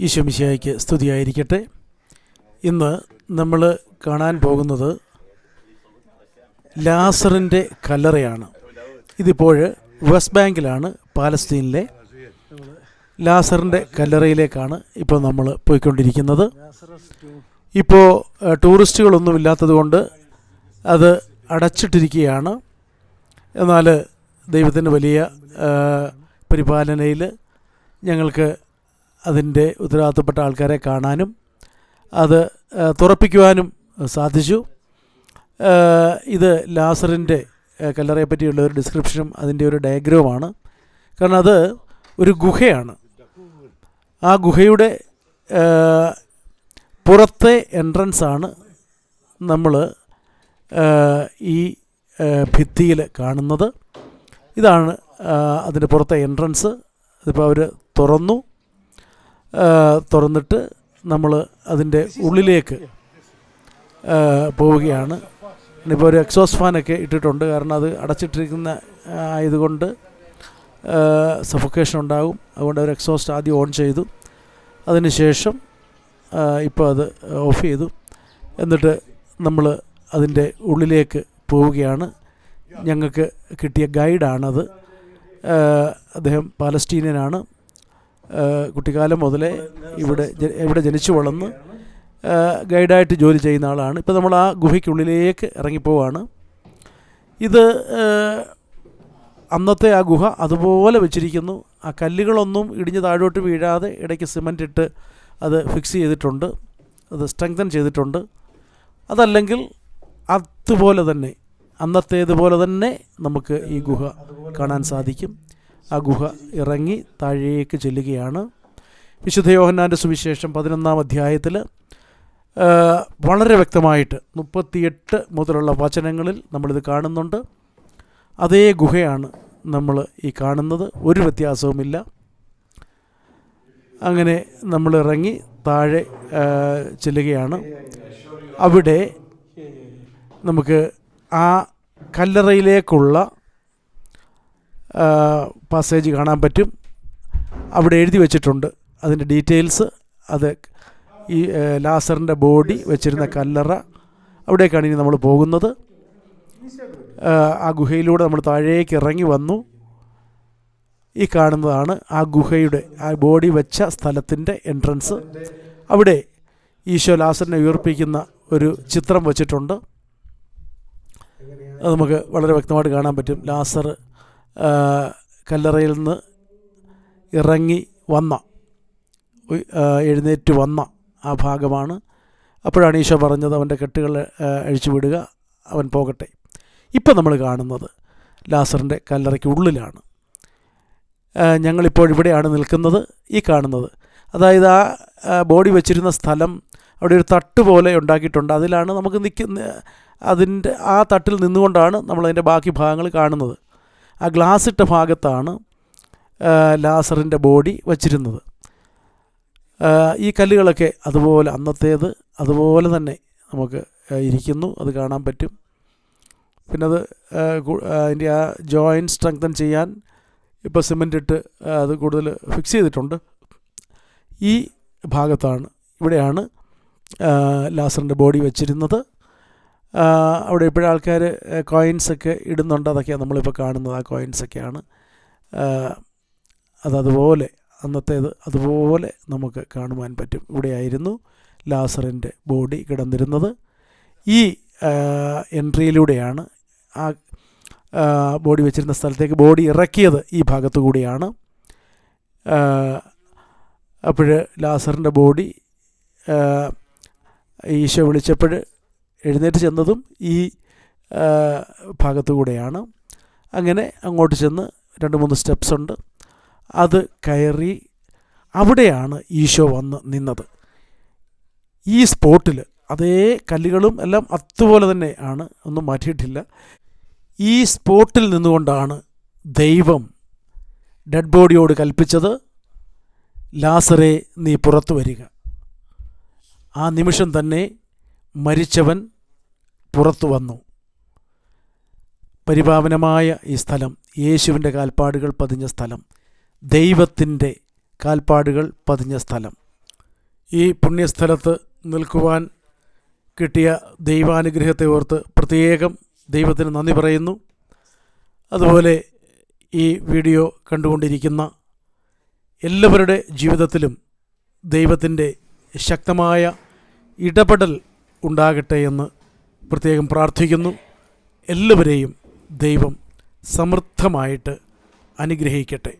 ഈശോ മിശിഹായ്ക്ക് സ്തുതിയായിരിക്കട്ടെ. ഇന്ന് നമ്മൾ കാണാൻ പോകുന്നത് ലാസറിൻ്റെ കല്ലറയാണ്. ഇതിപ്പോൾ വെസ്റ്റ് ബാങ്കിലാണ്, പാലസ്തീനിലെ ലാസറിൻ്റെ കല്ലറയിലേക്കാണ് ഇപ്പോൾ നമ്മൾ പോയിക്കൊണ്ടിരിക്കുന്നത്. ഇപ്പോൾ ടൂറിസ്റ്റുകളൊന്നും ഇല്ലാത്തത് കൊണ്ട് അത് അടച്ചിട്ടിരിക്കുകയാണ്. എന്നാൽ ദൈവത്തിൻ്റെ വലിയ പരിപാലനയിൽ ഞങ്ങൾക്ക് അതിൻ്റെ ഉത്തരവാദിത്തപ്പെട്ട ആൾക്കാരെ കാണാനും അത് തുറപ്പിക്കുവാനും സാധിച്ചു. ഇത് ലാസറിൻ്റെ കല്ലറയെ പറ്റിയുള്ള ഒരു ഡിസ്ക്രിപ്ഷനും അതിൻ്റെ ഒരു ഡയഗ്രവുമാണ്. കാരണം അത് ഒരു ഗുഹയാണ്. ആ ഗുഹയുടെ പുറത്തെ എൻട്രൻസാണ് നമ്മൾ ഈ ഭിത്തിയിൽ കാണുന്നത്. ഇതാണ് അതിൻ്റെ പുറത്തെ എൻട്രൻസ്. ഇതിപ്പോൾ അവർ തുറന്നിട്ട് നമ്മൾ അതിൻ്റെ ഉള്ളിലേക്ക് പോവുകയാണ്. ഇപ്പോൾ ഒരു എക്സോസ്റ്റ് ഫാനൊക്കെ ഇട്ടിട്ടുണ്ട്, കാരണം അത് അടച്ചിട്ടിരിക്കുന്ന ആയതുകൊണ്ട് സഫോക്കേഷൻ ഉണ്ടാകും. അതുകൊണ്ട് അവർ എക്സോസ്റ്റ് ആദ്യം ഓൺ ചെയ്തു, അതിന് ശേഷം ഇപ്പോൾ അത് ഓഫ് ചെയ്തു. എന്നിട്ട് നമ്മൾ അതിൻ്റെ ഉള്ളിലേക്ക് പോവുകയാണ്. ഞങ്ങൾക്ക് കിട്ടിയ ഗൈഡാണത്. അദ്ദേഹം പാലസ്റ്റീനിയനാണ്. കുട്ടിക്കാലം മുതലേ ഇവിടെ ജനിച്ചു വളർന്ന് ഗൈഡായിട്ട് ജോലി ചെയ്യുന്ന ആളാണ്. ഇപ്പോൾ നമ്മൾ ആ ഗുഹയ്ക്കുള്ളിലേക്ക് ഇറങ്ങിപ്പോവാണ്. ഇത് അന്നത്തെ ആ ഗുഹ അതുപോലെ വെച്ചിരിക്കുന്നു. ആ കല്ലുകളൊന്നും ഇടിഞ്ഞ് താഴോട്ട് വീഴാതെ ഇടയ്ക്ക് സിമൻ്റ് ഇട്ട് അത് ഫിക്സ് ചെയ്തിട്ടുണ്ട്, അത് സ്ട്രെങ്തൻ ചെയ്തിട്ടുണ്ട്. അതല്ലെങ്കിൽ അതുപോലെ തന്നെ, അന്നത്തേതുപോലെ തന്നെ നമുക്ക് ഈ ഗുഹ കാണാൻ സാധിക്കും. ആ ഗുഹ ഇറങ്ങി താഴേക്ക് ചെല്ലുകയാണ്. വിശുദ്ധ യോഹന്നാൻ്റെ സുവിശേഷം 11-ാം അധ്യായത്തിൽ വളരെ വ്യക്തമായിട്ട് 38 മുതലുള്ള വചനങ്ങളിൽ നമ്മളിത് കാണുന്നുണ്ട്. അതേ ഗുഹയാണ് നമ്മൾ ഈ കാണുന്നത്, ഒരു വ്യത്യാസവുമില്ല. അങ്ങനെ നമ്മൾ ഇറങ്ങി താഴെ ചെല്ലുകയാണ്. അവിടെ നമുക്ക് ആ കല്ലറയിലേക്കുള്ള പാസേജ് കാണാൻ പറ്റും. അവിടെ എഴുതി വച്ചിട്ടുണ്ട് അതിൻ്റെ ഡീറ്റെയിൽസ്. അത് ഈ ലാസറിൻ്റെ ബോഡി വെച്ചിരുന്ന കല്ലറ, അവിടേക്കാണ് ഇനി നമ്മൾ പോകുന്നത്. ആ ഗുഹയിലൂടെ നമ്മൾ താഴേക്ക് ഇറങ്ങി വന്നു. ഈ കാണുന്നതാണ് ആ ഗുഹയുടെ, ആ ബോഡി വെച്ച സ്ഥലത്തിൻ്റെ എൻട്രൻസ്. അവിടെ ഈശോ ലാസറിനെ ഉയർപ്പിക്കുന്ന ഒരു ചിത്രം വച്ചിട്ടുണ്ട്. അത് നമുക്ക് വളരെ വ്യക്തമായിട്ട് കാണാൻ പറ്റും. ലാസർ കല്ലറയിൽ നിന്ന് ഇറങ്ങി എഴുന്നേറ്റ് വന്ന ആ ഭാഗമാണ്. അപ്പോഴാണ് ഈശോ പറഞ്ഞത്, അവൻ്റെ കെട്ടുകൾ അഴിച്ചു വിടുക, അവൻ പോകട്ടെ. ഇപ്പം നമ്മൾ കാണുന്നത് ലാസറിൻ്റെ കല്ലറയ്ക്ക് ഉള്ളിലാണ്. ഞങ്ങളിപ്പോൾ ഇവിടെയാണ് നിൽക്കുന്നത്. ഈ കാണുന്നത്, അതായത് ആ ബോഡി വെച്ചിരുന്ന സ്ഥലം, അവിടെ ഒരു തട്ട് പോലെ ഉണ്ടാക്കിയിട്ടുണ്ട്. അതിലാണ് നമുക്ക് അതിൻ്റെ ആ തട്ടിൽ നിന്നുകൊണ്ടാണ് നമ്മളതിൻ്റെ ബാക്കി ഭാഗങ്ങൾ കാണുന്നത്. ആ ഗ്ലാസ് ഇട്ട ഭാഗത്താണ് ലാസറിൻ്റെ ബോഡി വച്ചിരുന്നത്. ഈ കല്ലുകളൊക്കെ അതുപോലെ, അന്നത്തേത് അതുപോലെ തന്നെ നമുക്ക് ഇരിക്കുന്നു, അത് കാണാൻ പറ്റും. പിന്നെ അത് അതിൻ്റെ ആ ജോയിൻറ്റ് സ്ട്രെങ്തൻ ചെയ്യാൻ ഇപ്പോൾ സിമൻ്റ് ഇട്ട് അത് കൂടുതൽ ഫിക്സ് ചെയ്തിട്ടുണ്ട്. ഈ ഭാഗത്താണ്, ഇവിടെയാണ് ലാസറിൻ്റെ ബോഡി വെച്ചിരുന്നത്. അവിടെ ഇപ്പോഴും ആൾക്കാർ കോയിൻസൊക്കെ ഇടുന്നുണ്ട്. അതൊക്കെയാണ് നമ്മളിപ്പോൾ കാണുന്നത്. ആ കോയിൻസൊക്കെയാണ് അതുപോലെ, അന്നത്തേത് അതുപോലെ നമുക്ക് കാണുവാൻ പറ്റും. ഇവിടെയായിരുന്നു ലാസറിൻ്റെ ബോഡി കിടന്നിരുന്നത്. ഈ എൻട്രിയിലൂടെയാണ് ആ ബോഡി വെച്ചിരുന്ന സ്ഥലത്തേക്ക് ബോഡി ഇറക്കിയത്. ഈ ഭാഗത്തു കൂടിയാണ്. അപ്പോൾ ലാസറിൻ്റെ ബോഡി ഈശോ വിളിച്ചപ്പോൾ എഴുന്നേറ്റ് ചെന്നതും ഈ ഭാഗത്തു കൂടെയാണ്. അങ്ങനെ അങ്ങോട്ട് ചെന്ന് 2-3 സ്റ്റെപ്സ് ഉണ്ട്. അത് കയറി അവിടെയാണ് ഈശോ വന്ന് നിന്നത്. ഈ സ്പോട്ടിൽ അതേ കല്ലുകളും എല്ലാം അതുപോലെ തന്നെ ആണ്, ഒന്നും മാറ്റിയിട്ടില്ല. ഈ സ്പോട്ടിൽ നിന്നുകൊണ്ടാണ് ദൈവം ഡെഡ് ബോഡിയോട് കൽപ്പിച്ചത്, ലാസറേ നീ പുറത്തു വരിക. ആ നിമിഷം തന്നെ മരിച്ചവൻ പുറത്തു വന്നു. പരിപാവനമായ ഈ സ്ഥലം, യേശുവിൻ്റെ കാൽപ്പാടുകൾ പതിഞ്ഞ സ്ഥലം, ദൈവത്തിൻ്റെ കാൽപ്പാടുകൾ പതിഞ്ഞ സ്ഥലം. ഈ പുണ്യസ്ഥലത്ത് നിൽക്കുവാൻ കിട്ടിയ ദൈവാനുഗ്രഹത്തെ ഓർത്ത് പ്രത്യേകം ദൈവത്തിന് നന്ദി പറയുന്നു. അതുപോലെ ഈ വീഡിയോ കണ്ടുകൊണ്ടിരിക്കുന്ന എല്ലാവരുടെ ജീവിതത്തിലും ദൈവത്തിൻ്റെ ശക്തമായ ഇടപെടൽ ഉണ്ടാകട്ടെ എന്ന് പ്രത്യേകം പ്രാർത്ഥിക്കുന്നു. എല്ലാവരെയും ദൈവം സമൃദ്ധമായിട്ട് അനുഗ്രഹിക്കട്ടെ.